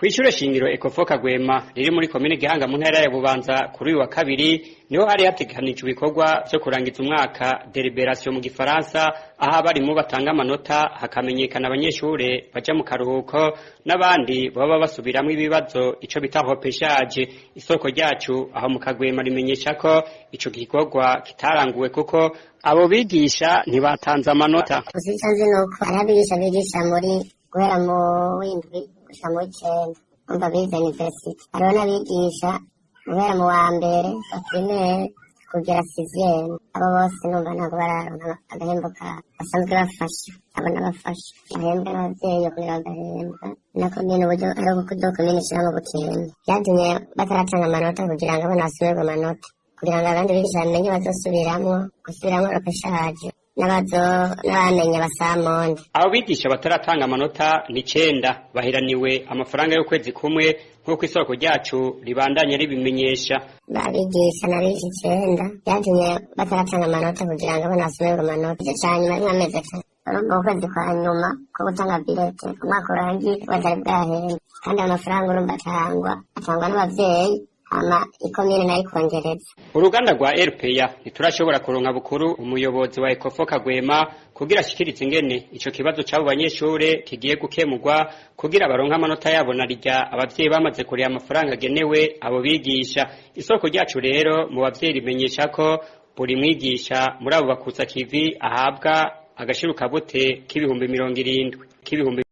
Kw'ishure shingiro Ecofo Kagwema riri muri komine Gihanga mu ntara ya Bubanza kuri uyu wa kabiri niho hari hategekanijwe ibikorwa vyo kurangiza umwaka deliberation mu gifaransa, aho abarimu batanga amanota hakamenyekana abanyeshure baja mu karuhuko n'abandi baba basubiramwo ibibazo ico bita repêchage. Isoko ryacu aho mu Kagwema rimenyesha ko ico gikorwa kitaranguwe kuko abo bigisha ntibatanze amanota. Uzisanze nuko arabigisha bigisha muri guhera mu w'indwi gushika mu w'icenda umva bize university, hariho n'abigisha guhera mu wa mbere wa primaire kugera sixième. Abo bose numva ntabwo bararonka agahembo kabo basanzwe bafasha, abo n'abafasha bahembwe n'abavyeyi kugira bagahembwa nako nyene uburyo ari ukudokomene ishiramo bukenya vyatumye bataratanga amanota kugira ngo abana basubirwe amanota kugira ngo abandi bigisha bamenye bazosubiramwo repêchage n'abamenye basamonde. Abo bigisha bataratanga amanota ni 9 bahiraniwe amafaranga y'ukwezi kumwe nk'uko isoko ryacu ribandanya ribimenyesha. Babigisha n'abigisha 9 vyatumye bataratanga amanota kugira ngo abana basubirwe amanota. Ico canyuma n'amezi atatu urumva ukwezi kwa nyuma ko gutanga bilete ku mwaka urangiye batari bwahembwe, kandi amafaranga urumva atangwa n'abavyeyi ama ikomine nayo kongereza. Uruganda rwa RPA ntiturashobora kuronka bukuru umuyobozi wa Ecofo Kagwema kugira ashikirize ingene ico kibazo c'abo banyeshure kigiye gukemurwa kugira baronka amanota yabo narirya abavyeyi bamaze kuriha amafaranga agenewe abo bigisha. Isoko ryacu rero mu bavyeyi rimenyesha ko buri mwigisha muri abo bakutsa kivi ahabwa agashiruka bute k'ibihumbi 70.